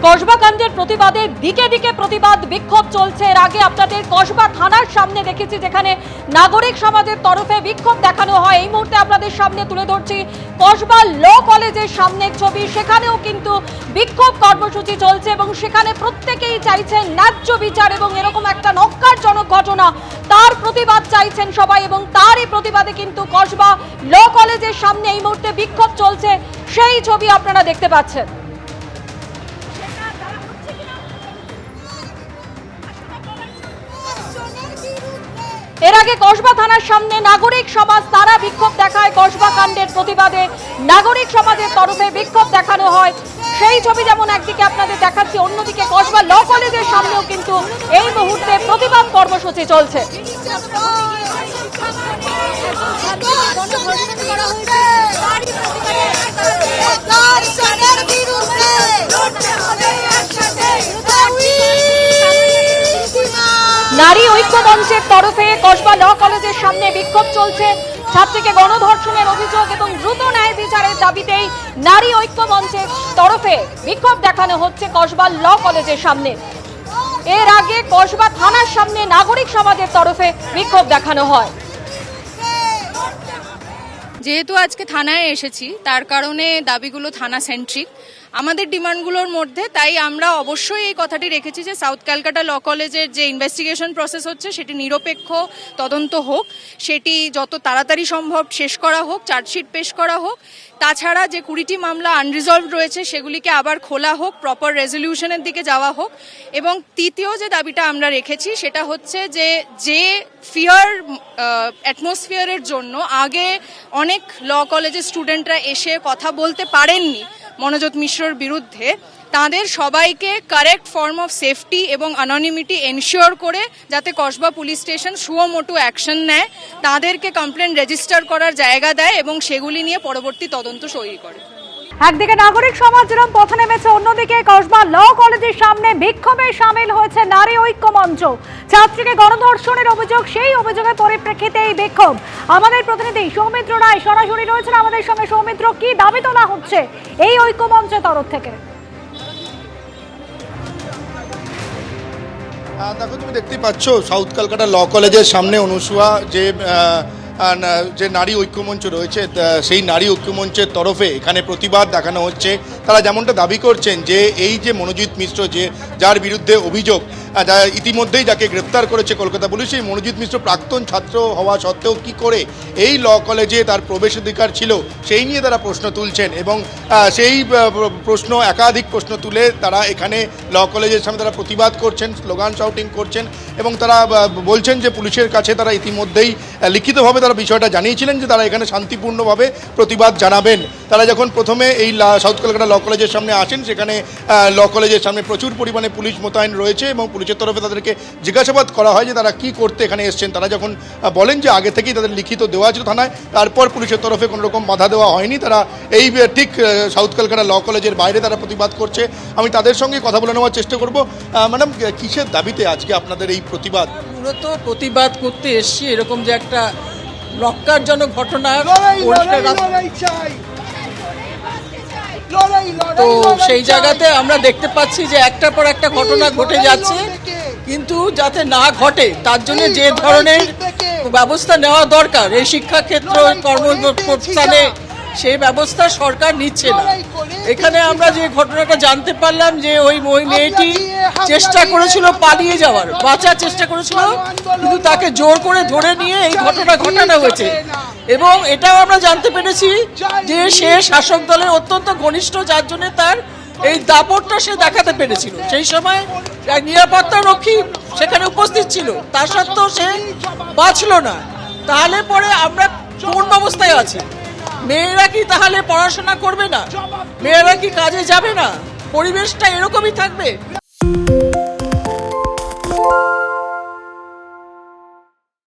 কসবা কাণ্ডের প্রতিবাদে দিকে দিকে প্রতিবাদ বিক্ষোভ চলছে। এর আগে আপনাদের কসবা থানার সামনে দেখেছি, যেখানে নাগরিক সমাজের তরফে বিক্ষোভ দেখানো হয়। এই মুহূর্তে আপনাদের সামনে তুলে ধরছি কসবা ল কলেজের সামনের ছবি। সেখানেও কিন্তু বিক্ষোভ কর্মসূচি চলছে এবং সেখানে প্রত্যেকেই চাইছেন ন্যায্য বিচার এবং এরকম একটা নক্কারজনক ঘটনা, তার প্রতিবাদ চাইছেন সবাই। এবং তারই প্রতিবাদে কিন্তু কসবা ল কলেজের সামনে এই মুহূর্তে বিক্ষোভ চলছে, সেই ছবি আপনারা দেখতে পাচ্ছেন। এর আগে কসবা থানার সামনে নাগরিক সমাজ তারা বিক্ষোভ দেখায় কসবা কাণ্ডের প্রতিবাদে। নাগরিক সমাজের তরফে বিক্ষোভ দেখানো হয়, সেই ছবি যেমন একদিকে আপনাদের দেখাচ্ছি, অন্যদিকে কসবা ল কলেজের সামনেও কিন্তু এই মুহূর্তে প্রতিবাদ কর্মসূচি চলছে। নারী ঐক্য মঞ্চের তরফে কসবা ল কলেজের সামনে বিক্ষোভ চলছে। ছাত্রীকে গণধর্ষণের অভিযোগ এবং দ্রুত ন্যায় বিচারের দাবিতেই নারী ঐক্য মঞ্চের তরফে বিক্ষোভ দেখানো হচ্ছে কসবা ল কলেজের সামনে। এর আগে কসবা থানার সামনে নাগরিক সমাজের তরফে বিক্ষোভ দেখানো হয়। যেহেতু আজকে থানায় এসেছি, তার কারণে দাবিগুলো থানা সেন্ট্রিক আমাদের ডিমান্ডগুলোর মধ্যে, তাই আমরা অবশ্যই এই কথাটি রেখেছি যে সাউথ ক্যালকাটা ল কলেজের যে ইনভেস্টিগেশন প্রসেস হচ্ছে সেটি নিরপেক্ষ তদন্ত হোক, সেটি যত তাড়াতাড়ি সম্ভব শেষ করা হোক, চার্জশিট পেশ করা হোক। তাছাড়া যে 20টি মামলা আনরিজলভড রয়েছে সেগুলিকে আবার খোলা হোক, প্রপার রেজলিউশনের দিকে যাওয়া হোক। এবং তৃতীয় যে দাবিটা আমরা রেখেছি সেটা হচ্ছে যে ফিয়ার অ্যাটমসফিয়ারের জন্য আগে অনেক ল কলেজের স্টুডেন্টরা এসে কথা বলতে পারেননি মনোজোৎ মিশ্রর বিরুদ্ধে, তাদের সবাইকে কারেক্ট ফর্ম অফ সেফটি এবং অ্যানোনিমিটি এনশিওর করে যাতে Kasba police station suo motu action নেয়, তাদেরকে কমপ্লেন রেজিস্টার করার জায়গা দেয় এবং সেগুলি নিয়ে পরবর্তী তদন্ত সই করে। একদিকে নাগরিক সমাজ যেরকম পথে নেমেছে, অন্যদিকে কসবা ল কলেজের সামনে বিক্ষোভে সামিল হয়েছে নারী ঐক্য মঞ্চ। ছাত্রীকে গণধর্ষণের অভিযোগ, সেই অভিযোগের পরিপ্রেক্ষিতে এই বিক্ষোভ। আমাদের প্রতিনিধি সৌমিত্র রায় সরাসরি রয়েছেন আমাদের সঙ্গে। সৌমিত্র, কি দাবি তোলা হচ্ছে এই ঐক্য মঞ্চের তরফ থেকে? দেখো, তুমি দেখতেই পাচ্ছ সাউথ ক্যালকাটা ল কলেজের সামনে অনুসুয়া যে নারী ঐক্যমঞ্চ রয়েছে, সেই নারী ঐক্যমঞ্চের তরফে এখানে প্রতিবাদ দেখানো হচ্ছে। তারা যেমনটা দাবি করছেন যে এই যে মনোজিৎ মিশ্র, যার বিরুদ্ধে অভিযোগ, ইতিমধ্যেই যাকে গ্রেপ্তার করেছে কলকাতা পুলিশ, এই মনোজিৎ মিশ্র প্রাক্তন ছাত্র হওয়া সত্ত্বেও কি করে এই ল কলেজে তার প্রবেশাধিকার ছিল, সেই নিয়ে তারা প্রশ্ন তুলছেন। এবং সেই প্রশ্ন, একাধিক প্রশ্ন তুলে তারা এখানে ল কলেজের সামনে তারা প্রতিবাদ করছেন, স্লোগান শাউটিং করছেন। এবং তারা বলছেন যে পুলিশের কাছে তারা ইতিমধ্যেই লিখিতভাবে তারা বিষয়টা জানিয়েছিলেন যে তারা এখানে শান্তিপূর্ণভাবে প্রতিবাদ জানাবেন। তারা যখন প্রথমে এই সাউথ কলকাতা ল কলেজের সামনে আসেন, সেখানে ল কলেজের সামনে প্রচুর পরিমাণে পুলিশ মোতায়েন রয়েছে এবং পুলিশের তরফে তাদেরকে জিজ্ঞাসাবাদ করা হয় যে তারা কি করতে এখানে এসছেন। তারা যখন বলেন যে আগে থেকেই তাদের লিখিত দেওয়া ছিল থানায়, তারপর পুলিশের তরফে কোনো রকম বাধা দেওয়া হয়নি। তারা এই ঠিক সাউথ কলকাতা ল কলেজের বাইরে তারা প্রতিবাদ করছে। আমি তাদের সঙ্গে কথা বলে নেওয়ার চেষ্টা করব। ম্যাডাম, কিসের দাবিতে আজকে আপনাদের এই প্রতিবাদ? মূলত প্রতিবাদ করতে এসছি এরকম যে একটা লক্ষ্যজনক ঘটনা, তো সেই জায়গাতে আমরা দেখতে পাচ্ছি যে একটার পর একটা ঘটনা ঘটে যাচ্ছে, কিন্তু যাতে না ঘটে তার জন্য যে ধরনের ব্যবস্থা নেওয়া দরকার এই শিক্ষাক্ষেত্র কর্মস্থানে, সেই ব্যবস্থা সরকার নিচ্ছে না। এখানে আমরা যে ঘটনাটা জানতে পারলাম যে ওই মেয়েটি চেষ্টা করেছিল পালিয়ে যাওয়ার, বাঁচার চেষ্টা করেছিল, কিন্তু তাকে জোর করে ধরে নিয়ে এই ঘটনা ঘটানো হয়েছে। এবং এটাও আমরা জানতে পেরেছি যে সে শাসক দলের অত্যন্ত ঘনিষ্ঠ, যার জন্য তার এই দাপটটা সে দেখাতে পেরেছিল। সেই সময় নিরাপত্তা রক্ষী সেখানে উপস্থিত ছিল, তা সত্ত্বেও সে বাঁচল না। তাহলে পরে আমরা কোন অবস্থায় আছি? মেয়েরা কি তাহলে পড়াশোনা করবে না? মেয়েরা কি কাজে যাবে না? পরিবেশটা এরকমই থাকবে।